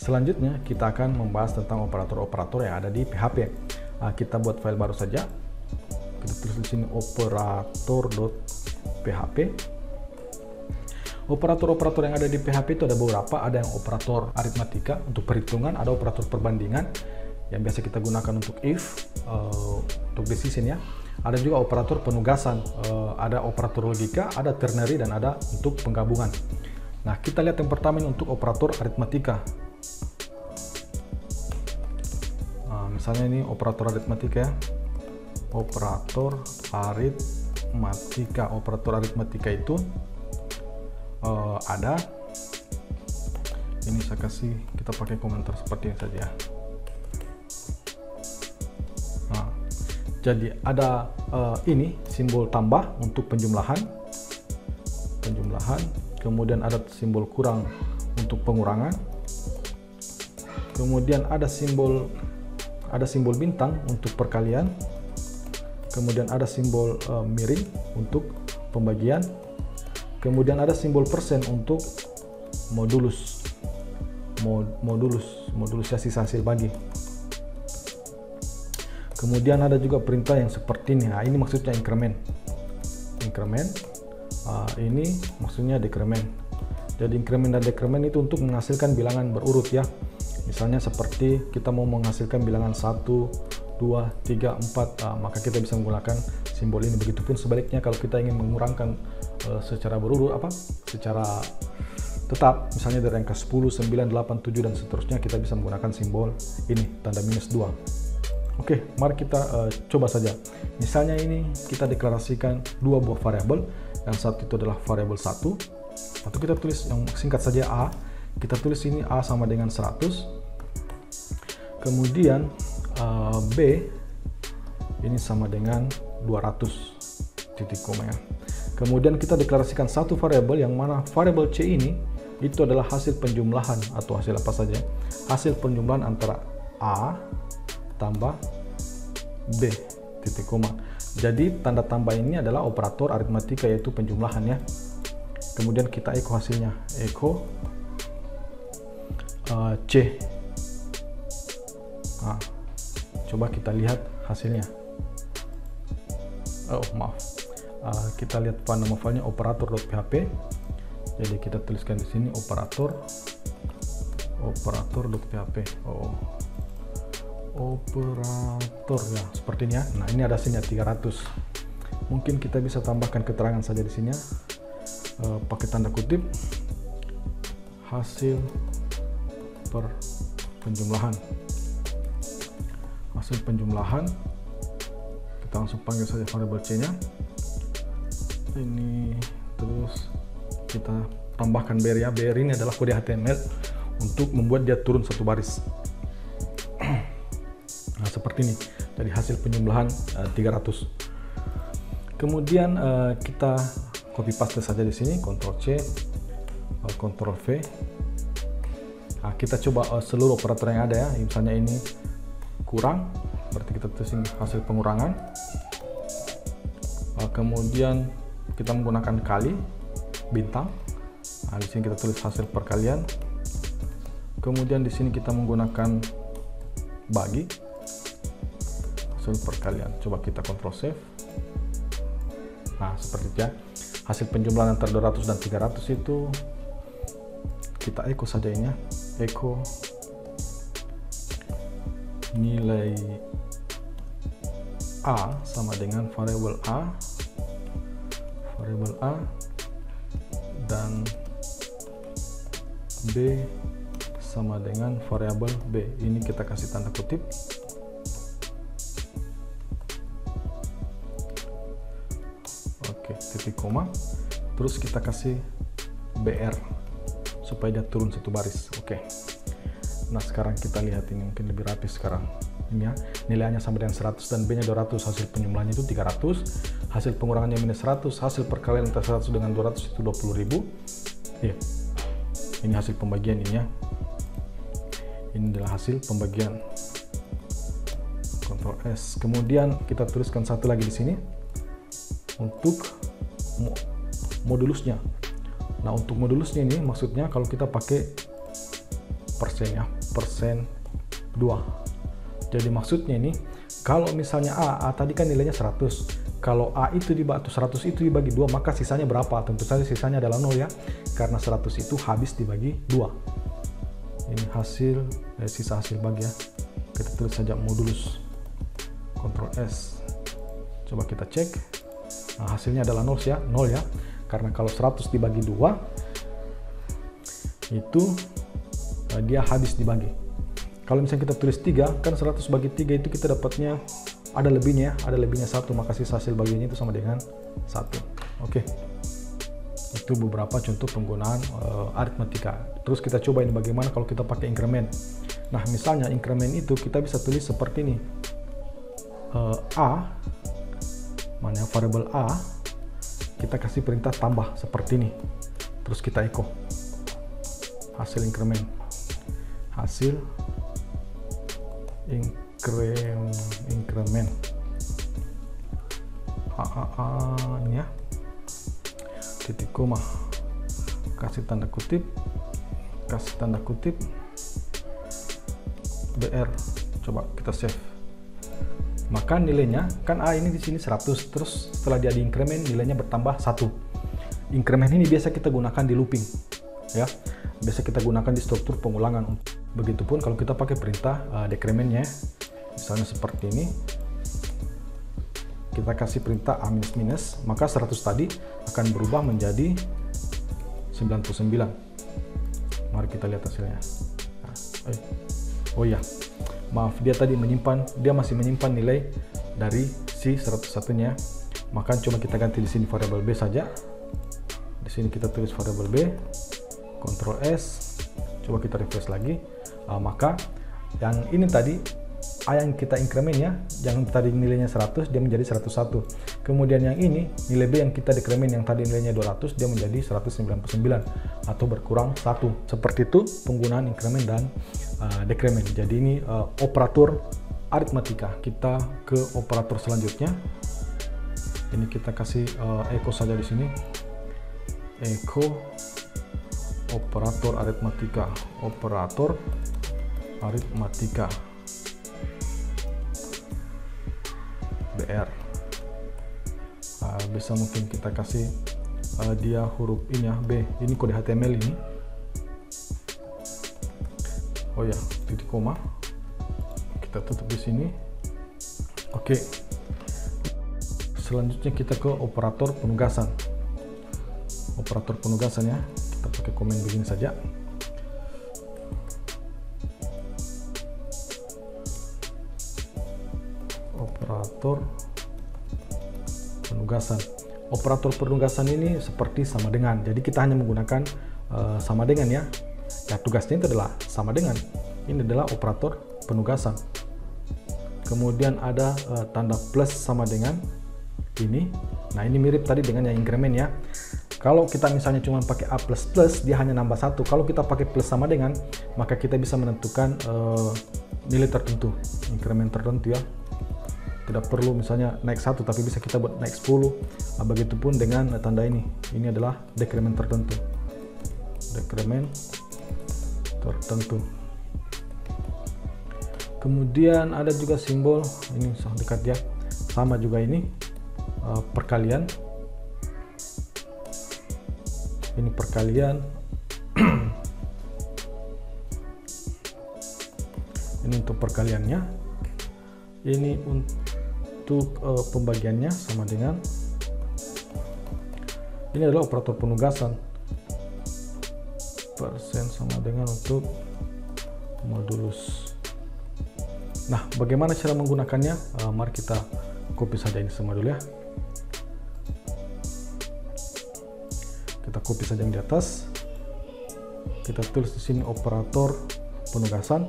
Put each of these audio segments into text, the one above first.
Selanjutnya kita akan membahas tentang operator-operator yang ada di PHP. Kita buat file baru saja. Kita tulis di sini operator.php. Operator-operator yang ada di PHP itu ada beberapa. Ada yang operator aritmatika untuk perhitungan, ada operator perbandingan yang biasa kita gunakan untuk if, untuk decision ya. Ada juga operator penugasan, ada operator logika, ada ternary, dan ada untuk penggabungan. Nah, kita lihat yang pertama ini untuk operator aritmatika. Misalnya ini operator aritmatika ya. Operator aritmatika. Operator aritmatika itu ada. Ini saya kasih, kita pakai komentar seperti ini saja. Jadi ada ini simbol tambah untuk penjumlahan, kemudian ada simbol kurang untuk pengurangan, kemudian ada simbol bintang untuk perkalian, kemudian ada simbol miring untuk pembagian, kemudian ada simbol persen untuk modulus ya, hasil bagi. Kemudian ada juga perintah yang seperti ini. Nah, ini maksudnya increment. Ini maksudnya decrement. Jadi increment dan decrement itu untuk menghasilkan bilangan berurut ya. Misalnya seperti kita mau menghasilkan bilangan 1, 2, 3, 4, maka kita bisa menggunakan simbol ini. Begitupun sebaliknya kalau kita ingin mengurangkan secara berurut, secara tetap, misalnya dari angka 10, 9, 8, 7 dan seterusnya, kita bisa menggunakan simbol ini, tanda minus 2. Oke, mari kita coba saja. Misalnya ini kita deklarasikan dua buah variabel. Yang satu itu adalah variabel 1, atau kita tulis yang singkat saja A. Kita tulis ini A sama dengan 100. Kemudian B ini sama dengan 200, titik koma ya. Kemudian kita deklarasikan satu variabel, yang mana variabel C ini itu adalah hasil penjumlahan atau hasil apa saja. Hasil penjumlahan antara A tambah B, titik koma. Jadi tanda tambah ini adalah operator aritmatika, yaitu penjumlahan ya. Kemudian kita echo hasilnya, echo C. Nah, coba kita lihat hasilnya. Oh maaf, kita lihat nama filenya operator.php. Jadi kita tuliskan di sini operator.php. Operator ya, seperti ini ya. Nah, ini ada hasilnya 300. Mungkin kita bisa tambahkan keterangan saja di sini ya, pakai tanda kutip, hasil penjumlahan. Kita langsung panggil saja variabel C nya ini, terus kita tambahkan BR ya. BR ini adalah kode HTML untuk membuat dia turun satu baris. Nah, seperti ini. Dari hasil penjumlahan 300. Kemudian kita copy paste saja di sini, Ctrl C, Ctrl V. Nah, kita coba seluruh operator yang ada ya. Misalnya ini kurang, berarti kita tulis hasil pengurangan. Kemudian kita menggunakan kali, bintang. Nah, di sini kita tulis hasil perkalian. Kemudian di sini kita menggunakan bagi, hasil perkalian. Coba kita Ctrl save. Nah, seperti itu ya. Hasil penjumlahan antara 200 dan 300 itu kita echo saja ini ya. Echo nilai A sama dengan variabel A dan B sama dengan variabel B. Ini kita kasih tanda kutip. Oke, titik koma. Terus kita kasih BR supaya dia turun satu baris. Oke. Nah, sekarang kita lihat ini mungkin lebih rapi sekarang. Ini ya, nilainya sama dengan 100 dan B-nya 200, hasil penjumlahannya itu 300, hasil pengurangannya minus 100, hasil perkalian antara 100 dengan 200 itu 20.000. Iya. Ini hasil pembagian ini ya. Ini adalah hasil pembagian. Ctrl S. Kemudian kita tuliskan satu lagi di sini untuk modulusnya. Nah, untuk modulusnya ini maksudnya kalau kita pakai persen ya, persen 2. Jadi maksudnya ini, kalau misalnya A tadi kan nilainya 100. Kalau A itu dibagi 100 itu dibagi 2, maka sisanya berapa? Tentu saja sisanya adalah 0 ya. Karena 100 itu habis dibagi 2. Ini hasil, sisa hasil bagi ya. Kita tulis saja modulus. Ctrl S. Coba kita cek. Nah, hasilnya adalah 0 ya, 0 ya. Karena kalau 100 dibagi 2 itu dia habis dibagi. Kalau misalnya kita tulis 3, kan 100 bagi 3 itu kita dapatnya ada lebihnya, ada lebihnya 1, maka sisa hasil bagiannya itu sama dengan 1. Oke. Itu beberapa contoh penggunaan aritmatika. Terus kita coba ini bagaimana kalau kita pakai increment. Nah, misalnya increment itu kita bisa tulis seperti ini. A, mana variabel A, kita kasih perintah tambah seperti ini. Terus kita echo hasil increment. Hasil increment nya titik koma, kasih tanda kutip BR. Coba kita save. Maka nilainya kan A ini di sini 100, terus setelah dia di increment nilainya bertambah 1. Increment ini biasa kita gunakan di looping ya, biasa kita gunakan di struktur pengulangan. Begitupun kalau kita pakai perintah decrementnya, misalnya seperti ini, kita kasih perintah A minus, maka 100 tadi akan berubah menjadi 99. Mari kita lihat hasilnya. Oh ya, maaf, dia tadi masih menyimpan nilai dari si 101-nya. Maka coba kita ganti di sini variabel B saja. Di sini kita tulis variabel B, Ctrl S, coba kita refresh lagi. Maka yang ini tadi A yang kita increment ya, yang tadi nilainya 100 dia menjadi 101. Kemudian yang ini nilai B yang kita decrement yang tadi nilainya 200 dia menjadi 199 atau berkurang 1. Seperti itu penggunaan increment dan decrement. Jadi ini operator aritmatika. Kita ke operator selanjutnya. Ini kita kasih echo saja di sini. Echo operator aritmatika. Operator aritmatika BR. Bisa mungkin kita kasih dia huruf ini ya, B. Ini kode HTML ini. Oh ya, titik koma. Kita tutup di sini. Oke. Selanjutnya kita ke operator penugasan. Operator penugasan ya. Kita pakai komen begini saja. Operator penugasan. Operator penugasan ini seperti sama dengan. Jadi kita hanya menggunakan sama dengan ya. Ya, tugasnya itu adalah sama dengan. Ini adalah operator penugasan. Kemudian ada tanda plus sama dengan ini. Nah, ini mirip tadi dengan yang increment ya. Kalau kita misalnya cuma pakai A++, dia hanya nambah 1. Kalau kita pakai plus sama dengan, maka kita bisa menentukan nilai tertentu, increment tertentu ya. Tidak perlu misalnya naik 1, tapi bisa kita buat naik 10. Begitupun dengan tanda ini. Ini adalah decrement tertentu. Decrement tertentu. Kemudian ada juga simbol, ini sangat dekat ya. Sama juga ini, perkalian. Ini perkalian. Ini untuk perkaliannya. Ini untuk pembagiannya sama dengan. Ini adalah operator penugasan. Persen sama dengan untuk modulus. Nah, bagaimana cara menggunakannya? Mari kita copy saja ini semua dulu ya. Kita copy saja yang di atas. Kita tulis di sini operator penugasan.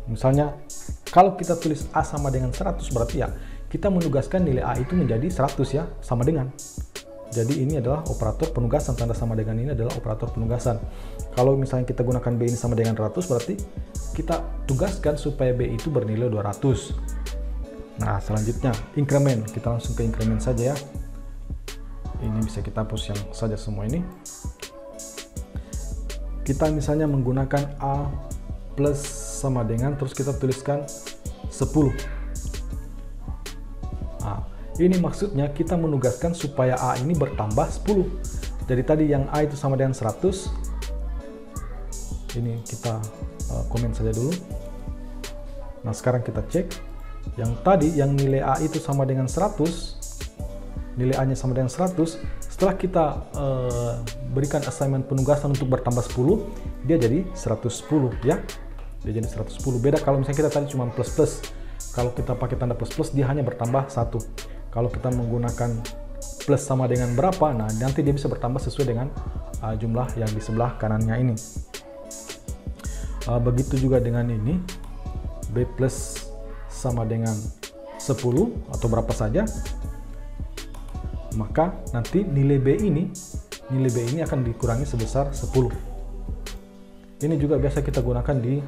Misalnya kalau kita tulis A sama dengan 100, berarti ya kita menugaskan nilai A itu menjadi 100 ya, sama dengan. Jadi ini adalah operator penugasan. Tanda sama dengan ini adalah operator penugasan. Kalau misalnya kita gunakan B ini sama dengan 100, berarti kita tugaskan supaya B itu bernilai 200. Nah, selanjutnya increment. Kita langsung ke increment saja ya. Ini bisa kita hapus yang saja semua ini. kita misalnya menggunakan A plus sama dengan, terus kita tuliskan 10. Nah, ini maksudnya kita menugaskan supaya A ini bertambah 10. Jadi tadi yang A itu sama dengan 100. Ini kita komen saja dulu. Nah, sekarang kita cek. Yang tadi yang nilai A itu sama dengan 100. Nilai A-nya sama dengan 100. Setelah kita berikan assignment penugasan untuk bertambah 10, dia jadi 110 ya. Dia jadi 110. Beda kalau misalnya kita tadi cuma plus-plus. Kalau kita pakai tanda plus-plus, dia hanya bertambah 1. Kalau kita menggunakan plus sama dengan berapa, nah nanti dia bisa bertambah sesuai dengan jumlah yang di sebelah kanannya ini. Begitu juga dengan ini, B plus sama dengan 10 atau berapa saja, maka nanti nilai B ini akan dikurangi sebesar 10. Ini juga biasa kita gunakan di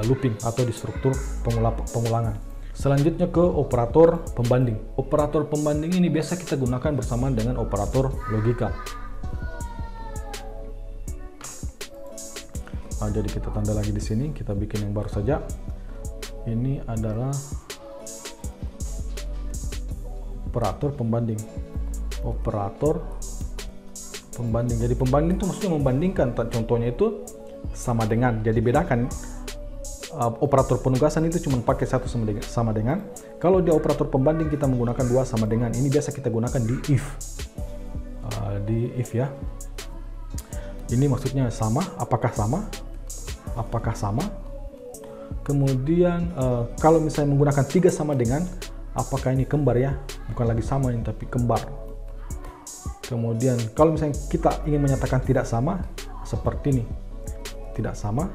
looping atau di struktur pengulangan. Selanjutnya ke operator pembanding. Operator pembanding ini biasa kita gunakan bersamaan dengan operator logika. Jadi kita tanda lagi di sini, kita bikin yang baru saja. Ini adalah operator pembanding. Operator pembanding. Jadi pembanding itu maksudnya membandingkan. Contohnya itu sama dengan. Jadi bedakan. Operator penugasan itu cuma pakai satu sama dengan. Kalau di operator pembanding kita menggunakan 2 sama dengan. Ini biasa kita gunakan di if. Di if ya. Ini maksudnya sama. Apakah sama? Apakah sama? Kemudian kalau misalnya menggunakan 3 sama dengan, apakah ini kembar ya? Bukan lagi sama ini, tapi kembar. Kemudian kalau misalnya kita ingin menyatakan tidak sama, seperti ini. Tidak sama.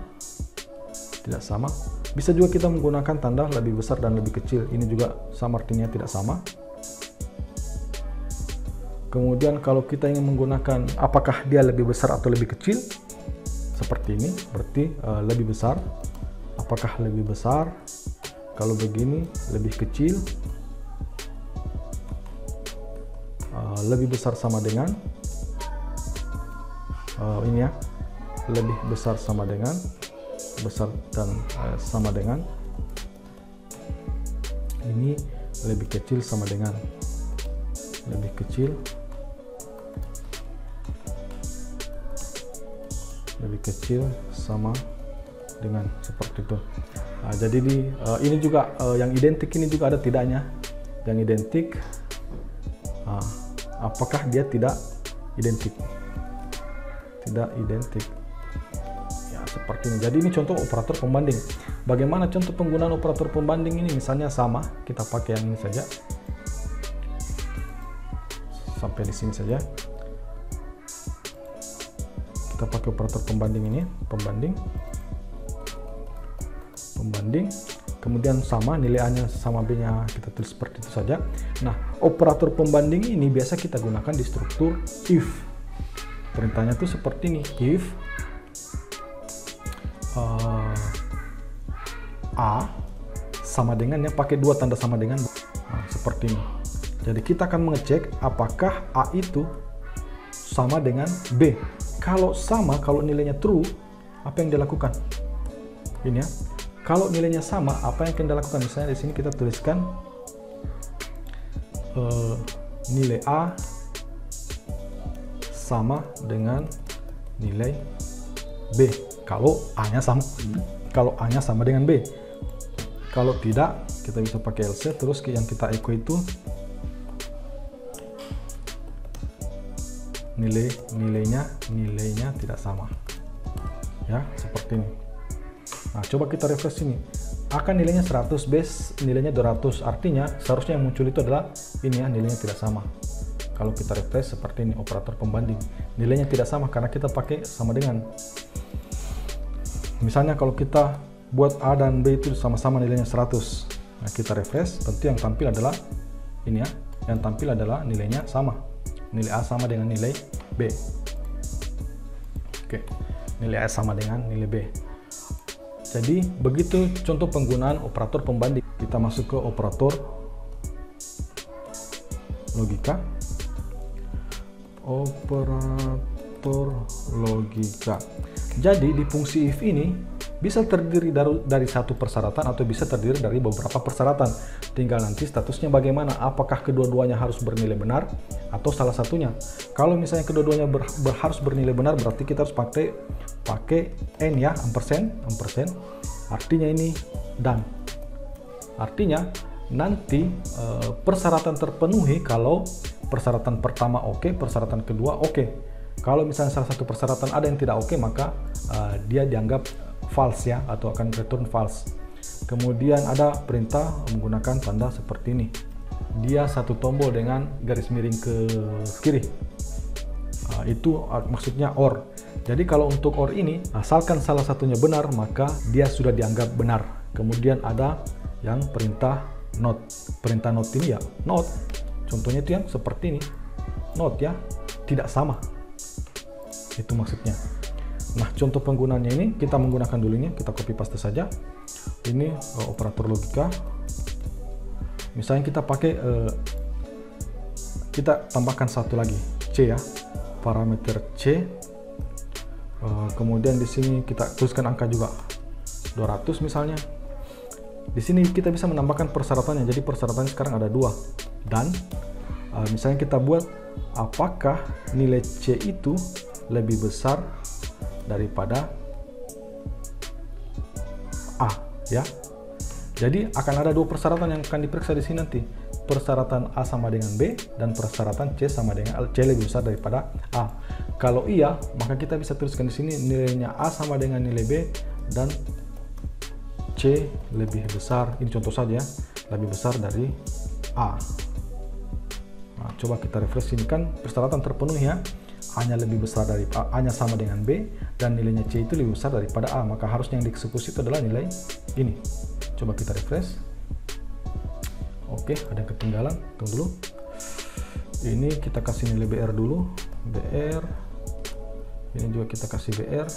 Tidak sama. Bisa juga kita menggunakan tanda lebih besar dan lebih kecil. Ini juga sama artinya tidak sama. Kemudian kalau kita ingin menggunakan apakah dia lebih besar atau lebih kecil, seperti ini, berarti lebih besar. Apakah lebih besar? Kalau begini lebih kecil. Lebih besar sama dengan ini ya, lebih besar sama dengan, besar dan sama dengan, ini lebih kecil sama dengan, lebih kecil, lebih kecil sama dengan, seperti itu. Jadi ini juga yang identik ini juga ada tidaknya. Yang identik, apakah dia tidak identik? Tidak identik. Seperti ini. Jadi ini contoh operator pembanding. Bagaimana contoh penggunaan operator pembanding ini? Misalnya sama, kita pakai yang ini saja. Sampai di sini saja. Kita pakai operator pembanding ini, pembanding. Kemudian sama, nilai A-nya sama B-nya, kita tulis seperti itu saja. Nah, operator pembanding ini biasa kita gunakan di struktur if. Perintahnya tuh seperti ini, if A sama dengan, ya pakai 2 tanda sama dengan, seperti ini. Jadi kita akan mengecek apakah A itu sama dengan B. Kalau sama, kalau nilainya true, apa yang dilakukan? Ini ya. Kalau nilainya sama, apa yang akan dilakukan? Misalnya di sini kita tuliskan nilai A sama dengan nilai B. Kalau A-nya sama, kalau A-nya sama dengan B. Kalau tidak, kita bisa pakai else. Terus yang kita echo itu nilainya tidak sama. Ya, seperti ini. Nah, coba kita refresh ini. Akan nilainya 100, base nilainya 200. Artinya seharusnya yang muncul itu adalah ini ya, nilainya tidak sama. Kalau kita refresh seperti ini, operator pembanding. Nilainya tidak sama karena kita pakai sama dengan. Misalnya kalau kita buat A dan B itu sama-sama nilainya 100. Nah, kita refresh, tentu yang tampil adalah ini ya. Yang tampil adalah nilainya sama. Nilai A sama dengan nilai B. Oke. Nilai A sama dengan nilai B. Jadi begitu contoh penggunaan operator pembanding. Kita masuk ke operator logika. Operator logika. Jadi di fungsi if ini bisa terdiri dari satu persyaratan atau bisa terdiri dari beberapa persyaratan. Tinggal nanti statusnya bagaimana, apakah kedua-duanya harus bernilai benar atau salah satunya. Kalau misalnya kedua-duanya harus bernilai benar, berarti kita harus pakai n ya, ampersand. Artinya ini dan. Artinya nanti persyaratan terpenuhi kalau persyaratan pertama oke, persyaratan kedua oke. Kalau misalnya salah satu persyaratan ada yang tidak oke, maka dia dianggap false ya, atau akan return false. Kemudian ada perintah menggunakan tanda seperti ini. Dia satu tombol dengan garis miring ke kiri. Itu maksudnya OR. Jadi kalau untuk OR ini, asalkan salah satunya benar, maka dia sudah dianggap benar. Kemudian ada yang perintah not. Perintah not ini ya, not. Contohnya itu yang seperti ini. Not ya, tidak sama. Itu maksudnya. Nah, contoh penggunaannya ini kita menggunakan dulu ini, kita copy paste saja. Ini operator logika. Misalnya kita pakai kita tambahkan satu lagi, C ya. Parameter C. Kemudian di sini kita tuliskan angka juga 200 misalnya. Di sini kita bisa menambahkan persyaratannya. Jadi persyaratannya sekarang ada 2. Dan misalnya kita buat apakah nilai C itu lebih besar daripada A ya. Jadi akan ada 2 persyaratan yang akan diperiksa di sini nanti. Persyaratan A sama dengan B dan persyaratan C sama dengan C lebih besar daripada A. Kalau iya, maka kita bisa tuliskan di sini nilainya A sama dengan nilai B dan C lebih besar. Ini contoh saja, lebih besar dari A. Nah, coba kita refresh, ini kan persyaratan terpenuhi ya. A-nya lebih besar dari A-nya sama dengan B dan nilainya C itu lebih besar daripada A, maka harusnya yang dieksekusi itu adalah nilai ini. Coba kita refresh. Oke, ada yang ketinggalan, tunggu dulu. Ini kita kasih nilai BR dulu, BR. Ini juga kita kasih BR.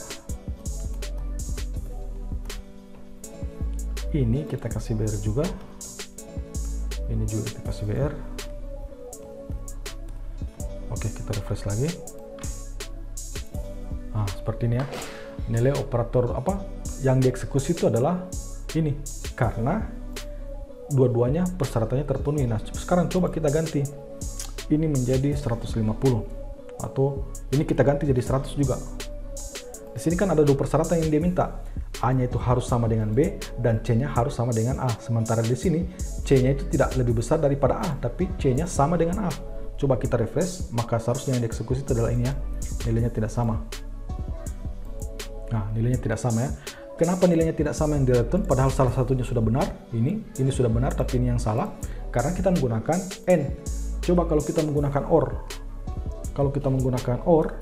Ini kita kasih BR juga. Ini juga kita kasih BR. Oke, kita refresh lagi. Nah, seperti ini ya. Nilai operator apa yang dieksekusi itu adalah ini, karena dua-duanya persyaratannya terpenuhi. Nah, sekarang coba kita ganti. Ini menjadi 150 atau ini kita ganti jadi 100 juga. Di sini kan ada 2 persyaratan yang dia minta. A-nya itu harus sama dengan B dan C-nya harus sama dengan A. Sementara di sini C-nya itu tidak lebih besar daripada A, tapi C-nya sama dengan A. Coba kita refresh, maka seharusnya yang dieksekusi itu adalah ini ya. Nilainya tidak sama. Nah, nilainya tidak sama ya. Kenapa nilainya tidak sama yang di-return? Padahal salah satunya sudah benar. Ini sudah benar, tapi ini yang salah. Karena kita menggunakan N. Coba kalau kita menggunakan OR. Kalau kita menggunakan OR,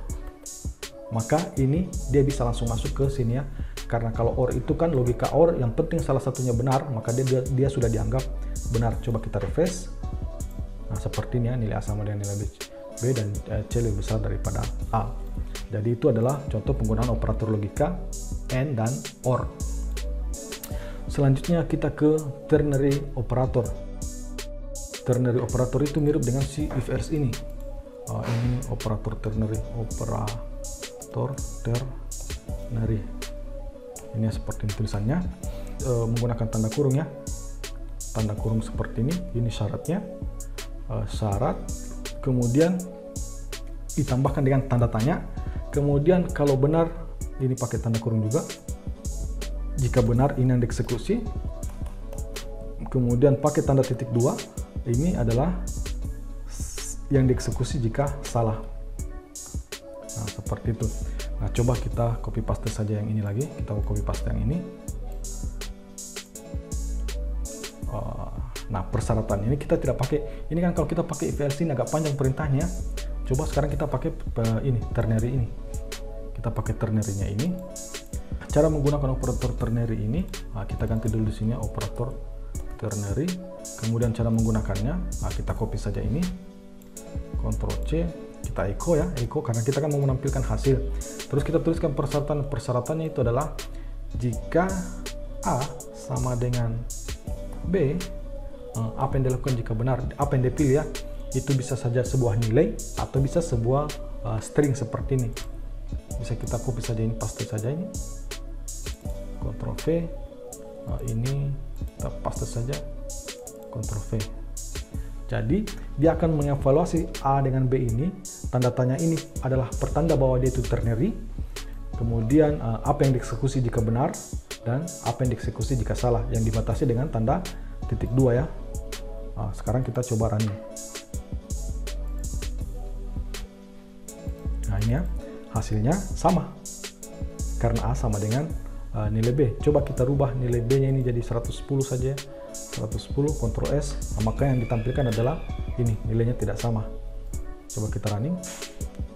maka ini dia bisa langsung masuk ke sini ya. Karena kalau OR itu kan logika OR, yang penting salah satunya benar, maka dia sudah dianggap benar. Coba kita refresh. Nah, seperti ini ya, nilai A sama dengan nilai B dan C lebih besar daripada A. Jadi itu adalah contoh penggunaan operator logika AND dan OR. Selanjutnya kita ke ternary operator. Ternary operator itu mirip dengan si if else ini. Ini operator ternary, operator ternary. Ini seperti tulisannya, menggunakan tanda kurung ya. Tanda kurung seperti ini syaratnya. Syarat, kemudian ditambahkan dengan tanda tanya. Kemudian kalau benar, ini pakai tanda kurung juga. Jika benar, ini yang dieksekusi. Kemudian pakai tanda titik 2, ini adalah yang dieksekusi jika salah. Nah, seperti itu. Nah, coba kita copy paste saja yang ini lagi. Kita copy paste yang ini. Nah, persyaratan ini kita tidak pakai. Ini kan kalau kita pakai if else ini agak panjang perintahnya. Coba sekarang kita pakai ini, ternary ini. Kita pakai ternary-nya ini. Cara menggunakan operator ternary ini, kita ganti dulu di sini operator ternary. Kemudian cara menggunakannya, kita copy saja ini. Ctrl C, kita echo ya, echo karena kita kan mau menampilkan hasil. Terus kita tuliskan persyaratannya itu adalah jika A sama dengan B, apa yang dilakukan jika benar, apa yang dipilih ya, itu bisa saja sebuah nilai atau bisa sebuah string seperti ini. bisa kita copy saja ini, paste saja ini, Ctrl V. Ini kita paste saja, Ctrl V. Jadi dia akan mengevaluasi A dengan B ini. Tanda tanya ini adalah pertanda bahwa dia itu ternary. Kemudian apa yang dieksekusi jika benar dan apa yang dieksekusi jika salah, yang dibatasi dengan tanda titik 2 ya. Sekarang kita coba running. Nah ini ya, hasilnya sama karena A sama dengan nilai B. Coba kita rubah nilai B nya ini jadi 110 saja, 110, Ctrl S. Maka yang ditampilkan adalah ini, nilainya tidak sama. Coba kita running.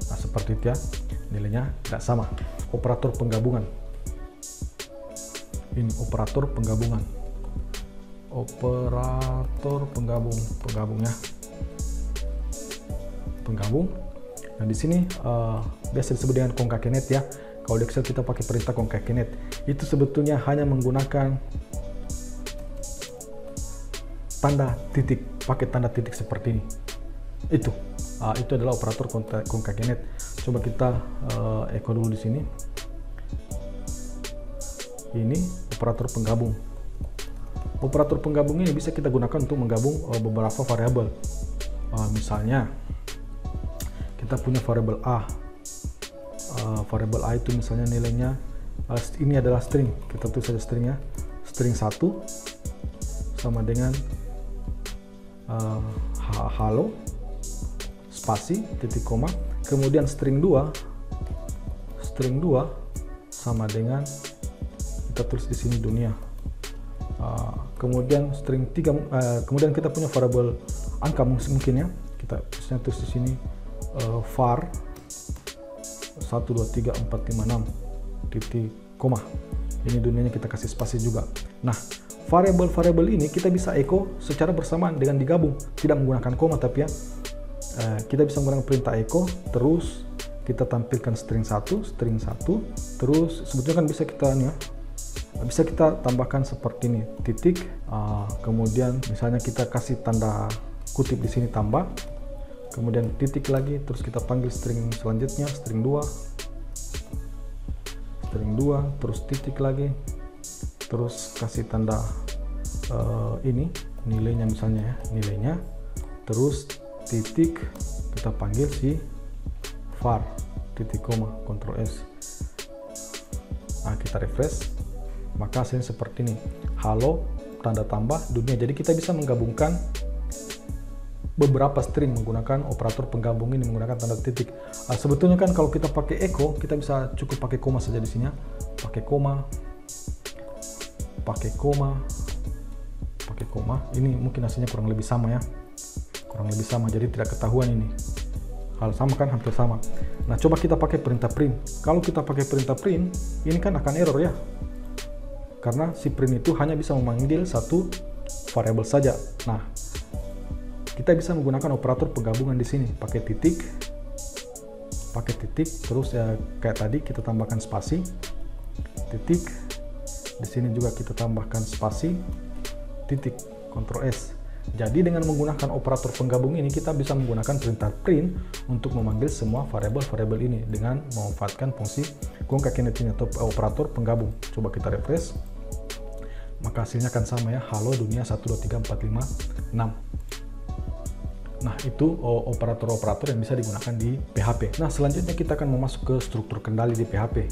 Nah seperti itu ya, nilainya tidak sama. Operator penggabungan, ini operator penggabungan, operator penggabungnya, penggabung. Nah di sini biasa disebut dengan concatenate ya. Kalau di Excel kita pakai perintah concatenate, itu sebetulnya hanya menggunakan tanda titik, pakai tanda titik seperti ini. Itu adalah operator concatenate. Coba kita echo dulu di sini. Ini operator penggabung. Operator penggabung ini bisa kita gunakan untuk menggabung beberapa variabel. Misalnya kita punya variabel A. Variabel A itu misalnya nilainya ini adalah string. Kita tulis saja stringnya. String 1 sama dengan halo spasi titik koma, kemudian string 2 sama dengan, kita tulis di sini dunia, kemudian string 3, kemudian kita punya variabel angka mungkin ya, kita tulis di sini var 1 2 3 4 5 6 titik koma. Ini dunianya kita kasih spasi juga. Nah variabel-variabel ini kita bisa echo secara bersamaan dengan digabung, tidak menggunakan koma tapi ya. Kita bisa menggunakan perintah echo, terus kita tampilkan string 1, terus sebetulnya kan bisa kita nih ya, bisa kita tambahkan seperti ini, titik, kemudian misalnya kita kasih tanda kutip di sini tambah, kemudian titik lagi, terus kita panggil string selanjutnya, string 2, terus titik lagi, terus kasih tanda ini nilainya misalnya ya, nilainya, terus titik, kita panggil si var titik koma, Ctrl S. Nah kita refresh, maka hasilnya seperti ini, halo tanda tambah dunia. Jadi kita bisa menggabungkan beberapa string menggunakan operator penggabung ini, menggunakan tanda titik. Sebetulnya kan kalau kita pakai echo, kita bisa cukup pakai koma saja di sini ya. Pakai koma. Ini mungkin hasilnya kurang lebih sama ya. Jadi tidak ketahuan ini. Hal sama kan, hampir sama. Nah, coba kita pakai perintah print. Kalau kita pakai perintah print, ini kan akan error ya. Karena si print itu hanya bisa memanggil satu variabel saja. Nah, kita bisa menggunakan operator penggabungan di sini, pakai titik, terus ya kayak tadi kita tambahkan spasi, titik, di sini juga kita tambahkan spasi, titik, Ctrl S. Jadi dengan menggunakan operator penggabung ini kita bisa menggunakan perintah print untuk memanggil semua variabel-variabel ini dengan memanfaatkan fungsi concatenate atau operator penggabung. Coba kita refresh, maka hasilnya akan sama ya, halo dunia 1 2 3 4 5 6. Nah, itu operator-operator yang bisa digunakan di PHP. Nah, selanjutnya kita akan masuk ke struktur kendali di PHP.